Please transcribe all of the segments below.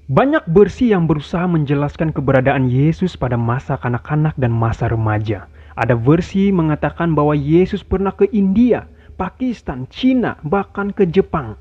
Banyak versi yang berusaha menjelaskan keberadaan Yesus pada masa kanak-kanak dan masa remaja. Ada versi mengatakan bahwa Yesus pernah ke India, Pakistan, Cina, bahkan ke Jepang.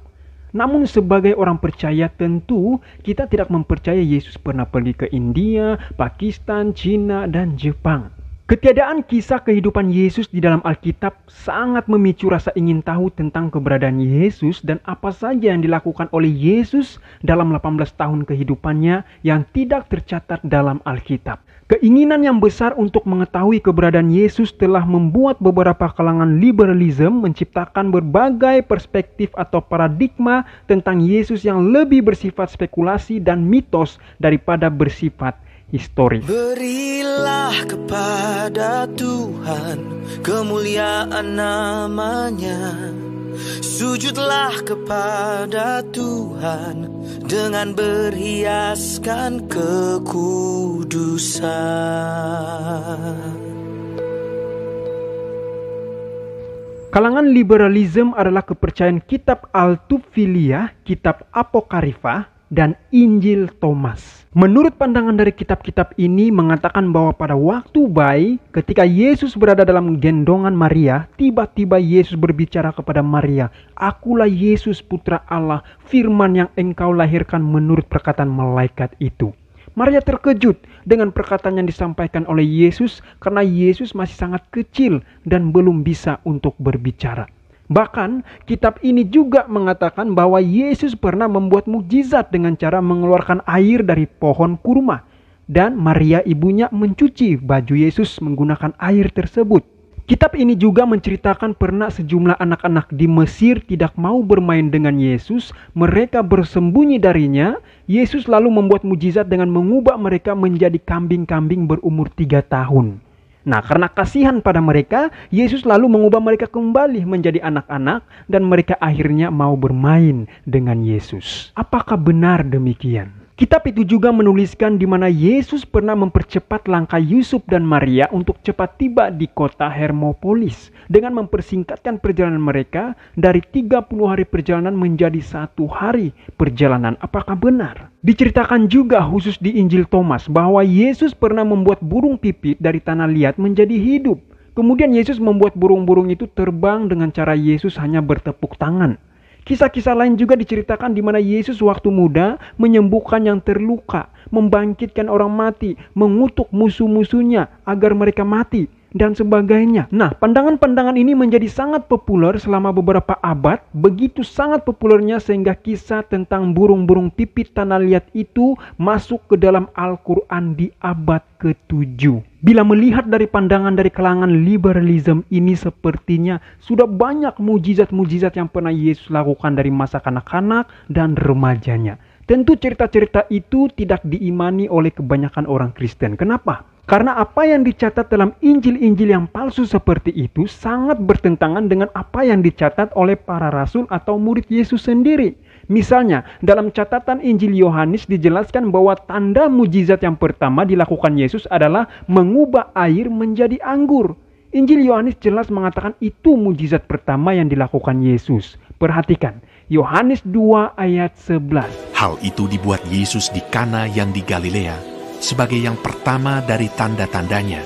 Namun sebagai orang percaya tentu kita tidak mempercaya Yesus pernah pergi ke India, Pakistan, Cina, dan Jepang. Ketiadaan kisah kehidupan Yesus di dalam Alkitab sangat memicu rasa ingin tahu tentang keberadaan Yesus dan apa saja yang dilakukan oleh Yesus dalam 18 tahun kehidupannya yang tidak tercatat dalam Alkitab. Keinginan yang besar untuk mengetahui keberadaan Yesus telah membuat beberapa kalangan liberalisme menciptakan berbagai perspektif atau paradigma tentang Yesus yang lebih bersifat spekulasi dan mitos daripada bersifat historis. Berilah kepada Tuhan kemuliaan namanya. Sujudlah kepada Tuhan dengan berhiaskan kekudusan. Kalangan liberalisme adalah kepercayaan kitab Altufilia, kitab Apokrifa, dan Injil Thomas. Menurut pandangan dari kitab-kitab ini mengatakan bahwa pada waktu bayi ketika Yesus berada dalam gendongan Maria, tiba-tiba Yesus berbicara kepada Maria, "Akulah Yesus putra Allah, firman yang engkau lahirkan menurut perkataan malaikat itu." Maria terkejut dengan perkataan yang disampaikan oleh Yesus karena Yesus masih sangat kecil dan belum bisa untuk berbicara. Bahkan, kitab ini juga mengatakan bahwa Yesus pernah membuat mukjizat dengan cara mengeluarkan air dari pohon kurma. Dan Maria ibunya mencuci baju Yesus menggunakan air tersebut. Kitab ini juga menceritakan pernah sejumlah anak-anak di Mesir tidak mau bermain dengan Yesus. Mereka bersembunyi darinya. Yesus lalu membuat mukjizat dengan mengubah mereka menjadi kambing-kambing berumur 3 tahun. Nah, karena kasihan pada mereka, Yesus lalu mengubah mereka kembali menjadi anak-anak dan mereka akhirnya mau bermain dengan Yesus. Apakah benar demikian? Kitab itu juga menuliskan di mana Yesus pernah mempercepat langkah Yusuf dan Maria untuk cepat tiba di kota Hermopolis dengan mempersingkatkan perjalanan mereka dari 30 hari perjalanan menjadi 1 hari perjalanan. Apakah benar? Diceritakan juga khusus di Injil Thomas bahwa Yesus pernah membuat burung pipit dari tanah liat menjadi hidup. Kemudian Yesus membuat burung-burung itu terbang dengan cara Yesus hanya bertepuk tangan. Kisah-kisah lain juga diceritakan di mana Yesus waktu muda menyembuhkan yang terluka, membangkitkan orang mati, mengutuk musuh-musuhnya agar mereka mati, dan sebagainya. Nah, pandangan-pandangan ini menjadi sangat populer selama beberapa abad, begitu sangat populernya sehingga kisah tentang burung-burung pipit tanah liat itu masuk ke dalam Al-Quran di abad ke-7. Bila melihat dari pandangan dari kalangan liberalisme ini sepertinya sudah banyak mujizat-mujizat yang pernah Yesus lakukan dari masa kanak-kanak dan remajanya. Tentu cerita-cerita itu tidak diimani oleh kebanyakan orang Kristen. Kenapa? Karena apa yang dicatat dalam Injil-Injil yang palsu seperti itu sangat bertentangan dengan apa yang dicatat oleh para rasul atau murid Yesus sendiri. Misalnya, dalam catatan Injil Yohanes dijelaskan bahwa tanda mujizat yang pertama dilakukan Yesus adalah mengubah air menjadi anggur. Injil Yohanes jelas mengatakan itu mujizat pertama yang dilakukan Yesus. Perhatikan, Yohanes 2 ayat 11. Hal itu dibuat Yesus di Kana yang di Galilea sebagai yang pertama dari tanda-tandanya.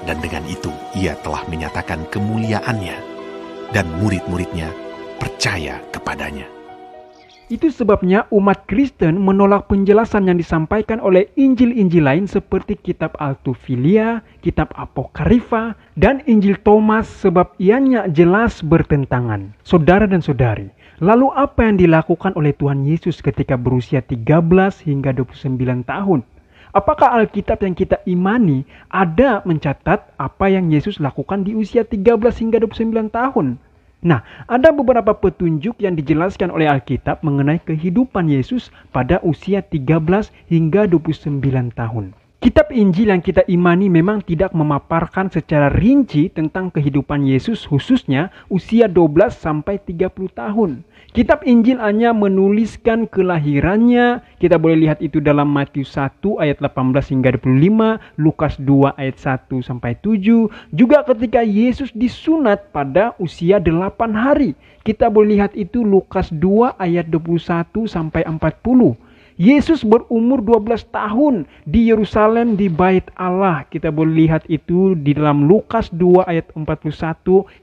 Dan dengan itu ia telah menyatakan kemuliaannya dan murid-muridnya percaya kepadanya. Itu sebabnya umat Kristen menolak penjelasan yang disampaikan oleh Injil-Injil lain seperti kitab Altufilia, kitab Apokrifa, dan Injil Thomas sebab ianya jelas bertentangan. Saudara dan saudari, lalu apa yang dilakukan oleh Tuhan Yesus ketika berusia 13 hingga 29 tahun? Apakah Alkitab yang kita imani ada mencatat apa yang Yesus lakukan di usia 13 hingga 29 tahun? Nah, ada beberapa petunjuk yang dijelaskan oleh Alkitab mengenai kehidupan Yesus pada usia 13 hingga 29 tahun. Kitab Injil yang kita imani memang tidak memaparkan secara rinci tentang kehidupan Yesus khususnya usia 12 sampai 30 tahun. Kitab Injil hanya menuliskan kelahirannya. Kita boleh lihat itu dalam Matius 1 ayat 18 hingga 25, Lukas 2 ayat 1 sampai 7. Juga ketika Yesus disunat pada usia 8 hari. Kita boleh lihat itu Lukas 2 ayat 21 sampai 40. Yesus berumur 12 tahun di Yerusalem di Bait Allah. Kita boleh lihat itu di dalam Lukas 2 ayat 41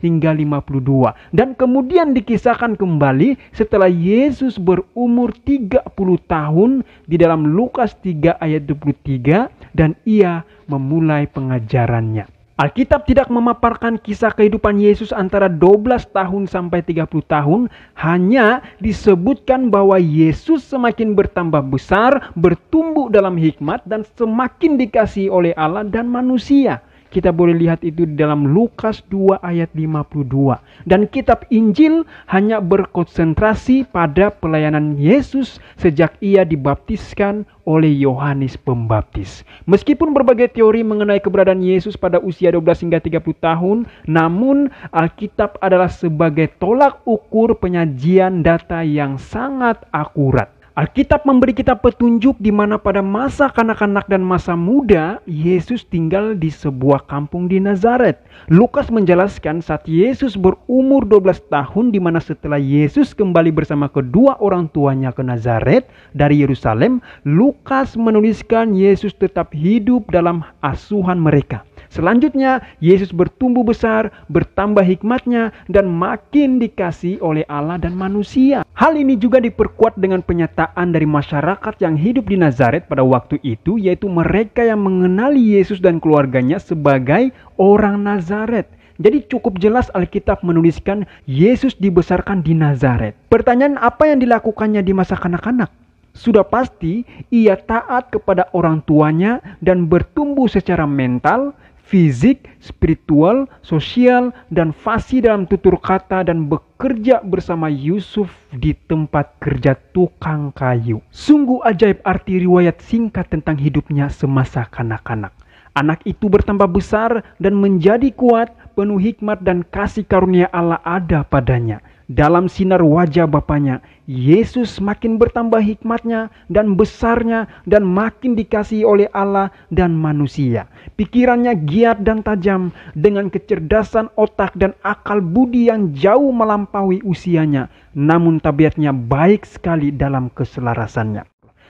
hingga 52. Dan kemudian dikisahkan kembali setelah Yesus berumur 30 tahun di dalam Lukas 3 ayat 23 dan ia memulai pengajarannya. Alkitab tidak memaparkan kisah kehidupan Yesus antara 12 tahun sampai 30 tahun. Hanya disebutkan bahwa Yesus semakin bertambah besar, bertumbuh dalam hikmat, dan semakin dikasihi oleh Allah dan manusia. Kita boleh lihat itu di dalam Lukas 2 ayat 52. Dan kitab Injil hanya berkonsentrasi pada pelayanan Yesus sejak ia dibaptiskan oleh Yohanes Pembaptis. Meskipun berbagai teori mengenai keberadaan Yesus pada usia 12 hingga 30 tahun, namun Alkitab adalah sebagai tolak ukur penyajian data yang sangat akurat. Alkitab memberi kita petunjuk di mana pada masa kanak-kanak dan masa muda, Yesus tinggal di sebuah kampung di Nazaret. Lukas menjelaskan saat Yesus berumur 12 tahun, di mana setelah Yesus kembali bersama kedua orang tuanya ke Nazaret dari Yerusalem, Lukas menuliskan Yesus tetap hidup dalam asuhan mereka. Selanjutnya, Yesus bertumbuh besar, bertambah hikmatnya, dan makin dikasihi oleh Allah dan manusia. Hal ini juga diperkuat dengan penyataan dari masyarakat yang hidup di Nazaret pada waktu itu, yaitu mereka yang mengenali Yesus dan keluarganya sebagai orang Nazaret. Jadi cukup jelas Alkitab menuliskan Yesus dibesarkan di Nazaret. Pertanyaan, apa yang dilakukannya di masa kanak-kanak? Sudah pasti ia taat kepada orang tuanya dan bertumbuh secara mental, fisik, spiritual, sosial, dan fasih dalam tutur kata, dan bekerja bersama Yusuf di tempat kerja tukang kayu. Sungguh ajaib arti riwayat singkat tentang hidupnya semasa kanak-kanak. Anak itu bertambah besar dan menjadi kuat, penuh hikmat dan kasih karunia Allah ada padanya. Dalam sinar wajah Bapaknya, Yesus makin bertambah hikmatnya dan besarnya dan makin dikasihi oleh Allah dan manusia. Pikirannya giat dan tajam dengan kecerdasan otak dan akal budi yang jauh melampaui usianya. Namun tabiatnya baik sekali dalam keselarasannya.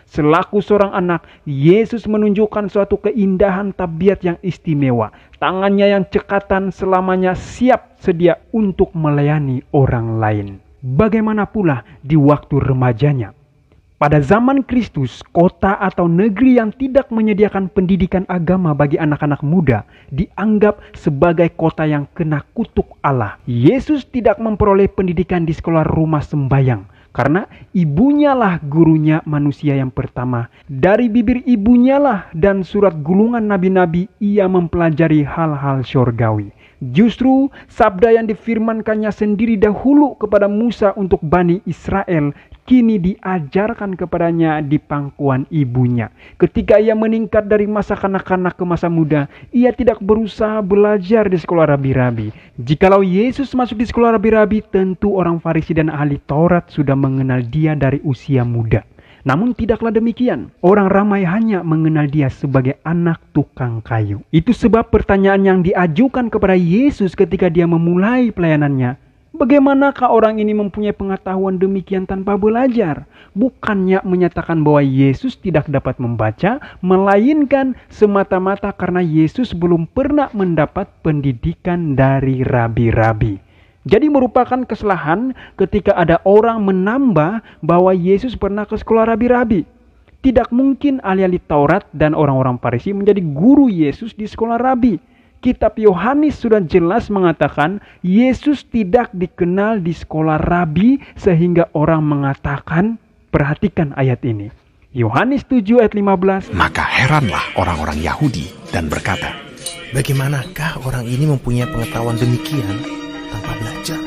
Selaku seorang anak, Yesus menunjukkan suatu keindahan tabiat yang istimewa. Tangannya yang cekatan selamanya siap sedia untuk melayani orang lain. Bagaimana pula di waktu remajanya? Pada zaman Kristus, kota atau negeri yang tidak menyediakan pendidikan agama bagi anak-anak muda dianggap sebagai kota yang kena kutuk Allah. Yesus tidak memperoleh pendidikan di sekolah rumah sembayang, karena ibunya lah gurunya manusia yang pertama. Dari bibir ibunya lah dan surat gulungan nabi-nabi ia mempelajari hal-hal syurgawi. Justru sabda yang difirmankannya sendiri dahulu kepada Musa untuk Bani Israel kini diajarkan kepadanya di pangkuan ibunya. Ketika ia meningkat dari masa kanak-kanak ke masa muda, ia tidak berusaha belajar di sekolah rabi-rabi. Jikalau Yesus masuk di sekolah rabi-rabi, tentu orang Farisi dan ahli Taurat sudah mengenal dia dari usia muda. Namun tidaklah demikian. Orang ramai hanya mengenal dia sebagai anak tukang kayu. Itu sebab pertanyaan yang diajukan kepada Yesus ketika dia memulai pelayanannya, bagaimanakah orang ini mempunyai pengetahuan demikian tanpa belajar? Bukannya menyatakan bahwa Yesus tidak dapat membaca, melainkan semata-mata karena Yesus belum pernah mendapat pendidikan dari rabi-rabi. Jadi merupakan kesalahan ketika ada orang menambah bahwa Yesus pernah ke sekolah rabi-rabi. Tidak mungkin ahli-ahli Taurat dan orang-orang Farisi menjadi guru Yesus di sekolah rabi. Kitab Yohanes sudah jelas mengatakan Yesus tidak dikenal di sekolah rabi sehingga orang mengatakan, perhatikan ayat ini. Yohanes 7 ayat 15. Maka heranlah orang-orang Yahudi dan berkata, Bagaimanakah orang ini mempunyai pengetahuan demikian tanpa belajar?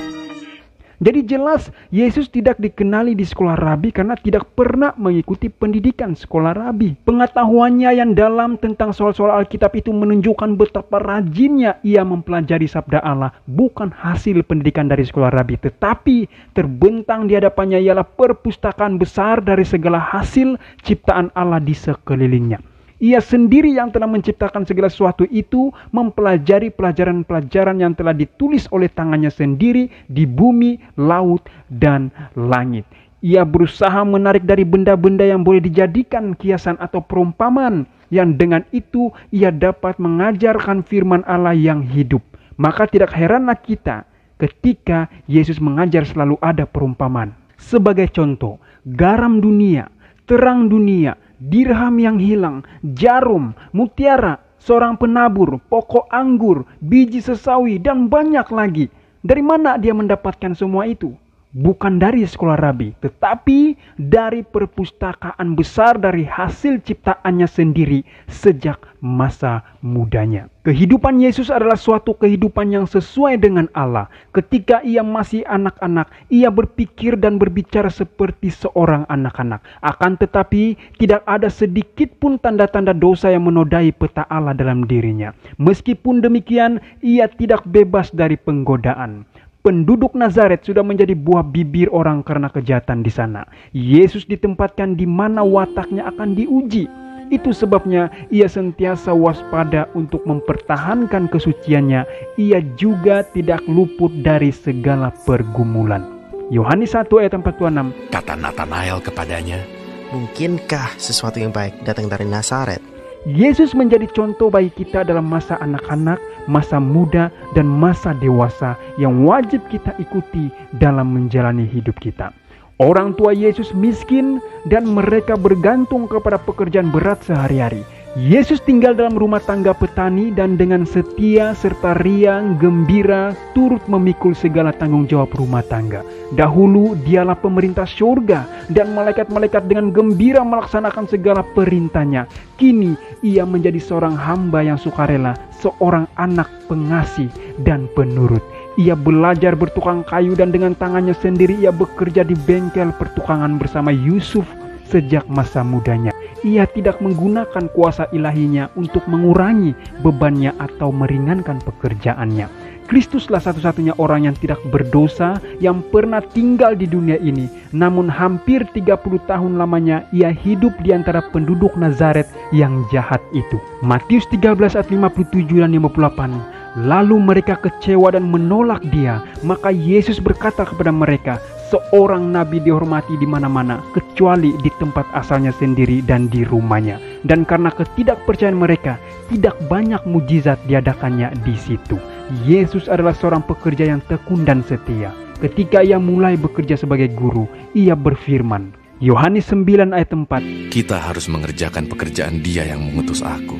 Jadi jelas Yesus tidak dikenali di sekolah rabi karena tidak pernah mengikuti pendidikan sekolah rabi. Pengetahuannya yang dalam tentang soal-soal Alkitab itu menunjukkan betapa rajinnya ia mempelajari sabda Allah. Bukan hasil pendidikan dari sekolah rabi, tetapi terbentang di hadapannya ialah perpustakaan besar dari segala hasil ciptaan Allah di sekelilingnya. Ia sendiri yang telah menciptakan segala sesuatu itu mempelajari pelajaran-pelajaran yang telah ditulis oleh tangannya sendiri di bumi, laut, dan langit. Ia berusaha menarik dari benda-benda yang boleh dijadikan kiasan atau perumpamaan, yang dengan itu ia dapat mengajarkan firman Allah yang hidup. Maka tidak heranlah kita ketika Yesus mengajar selalu ada perumpamaan. Sebagai contoh, garam dunia, terang dunia, dirham yang hilang, jarum, mutiara, seorang penabur, pokok anggur, biji sesawi, dan banyak lagi. Dari mana dia mendapatkan semua itu? Bukan dari sekolah rabi, tetapi dari perpustakaan besar dari hasil ciptaannya sendiri sejak masa mudanya. Kehidupan Yesus adalah suatu kehidupan yang sesuai dengan Allah. Ketika ia masih anak-anak, ia berpikir dan berbicara seperti seorang anak-anak. Akan tetapi tidak ada sedikit pun tanda-tanda dosa yang menodai peta Allah dalam dirinya. Meskipun demikian, ia tidak bebas dari penggodaan. Penduduk Nazaret sudah menjadi buah bibir orang karena kejahatan di sana. Yesus ditempatkan di mana wataknya akan diuji. Itu sebabnya ia sentiasa waspada untuk mempertahankan kesuciannya. Ia juga tidak luput dari segala pergumulan. Yohanes 1 ayat 46. Kata Natanael kepadanya, Mungkinkah sesuatu yang baik datang dari Nazaret? Yesus menjadi contoh bagi kita dalam masa anak-anak, masa muda, dan masa dewasa yang wajib kita ikuti dalam menjalani hidup kita. Orang tua Yesus miskin dan mereka bergantung kepada pekerjaan berat sehari-hari. Yesus tinggal dalam rumah tangga petani dan dengan setia serta riang, gembira, turut memikul segala tanggung jawab rumah tangga. Dahulu dialah pemerintah surga dan malaikat-malaikat dengan gembira melaksanakan segala perintahnya. Kini ia menjadi seorang hamba yang sukarela, seorang anak pengasih dan penurut. Ia belajar bertukang kayu dan dengan tangannya sendiri ia bekerja di bengkel pertukangan bersama Yusuf sejak masa mudanya. Ia tidak menggunakan kuasa ilahinya untuk mengurangi bebannya atau meringankan pekerjaannya. Kristuslah satu-satunya orang yang tidak berdosa yang pernah tinggal di dunia ini. Namun hampir 30 tahun lamanya ia hidup di antara penduduk Nazaret yang jahat itu. Matius 13 ayat 57 dan 58. Lalu mereka kecewa dan menolak dia. Maka Yesus berkata kepada mereka, seorang nabi dihormati di mana-mana kecuali di tempat asalnya sendiri dan di rumahnya. Dan karena ketidakpercayaan mereka, tidak banyak mujizat diadakannya di situ. Yesus adalah seorang pekerja yang tekun dan setia. Ketika ia mulai bekerja sebagai guru, ia berfirman, Yohanes 9 ayat 4. Kita harus mengerjakan pekerjaan Dia yang mengutus aku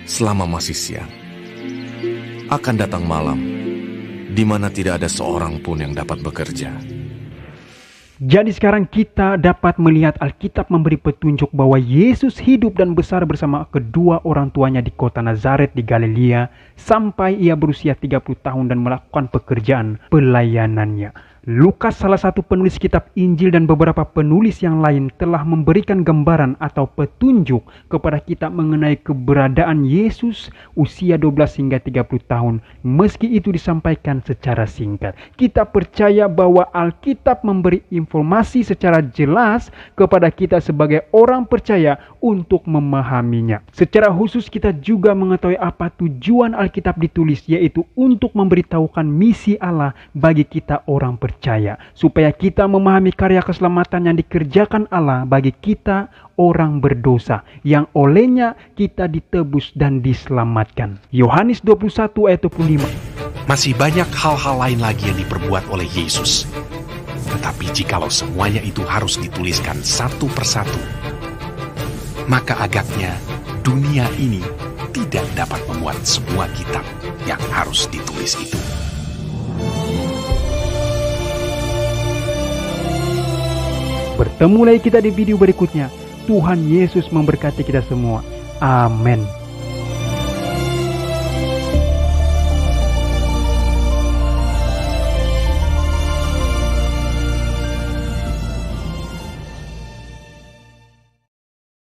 selama masih siang. Akan datang malam, di mana tidak ada seorang pun yang dapat bekerja. Jadi sekarang kita dapat melihat Alkitab memberi petunjuk bahwa Yesus hidup dan besar bersama kedua orang tuanya di kota Nazaret di Galilea sampai ia berusia 30 tahun dan melakukan pekerjaan pelayanannya. Lukas, salah satu penulis kitab Injil, dan beberapa penulis yang lain telah memberikan gambaran atau petunjuk kepada kita mengenai keberadaan Yesus usia 12 hingga 30 tahun. Meski itu disampaikan secara singkat, kita percaya bahwa Alkitab memberi informasi secara jelas kepada kita sebagai orang percaya untuk memahaminya. Secara khusus kita juga mengetahui apa tujuan Alkitab ditulis, yaitu untuk memberitahukan misi Allah bagi kita orang percaya, supaya kita memahami karya keselamatan yang dikerjakan Allah bagi kita orang berdosa, yang olehnya kita ditebus dan diselamatkan. Yohanes 21 ayat 25. Masih banyak hal-hal lain lagi yang diperbuat oleh Yesus. Tetapi jikalau semuanya itu harus dituliskan satu persatu, maka agaknya dunia ini tidak dapat membuat semua kitab yang harus ditulis itu. Bertemu lagi kita di video berikutnya. Tuhan Yesus memberkati kita semua. Amin.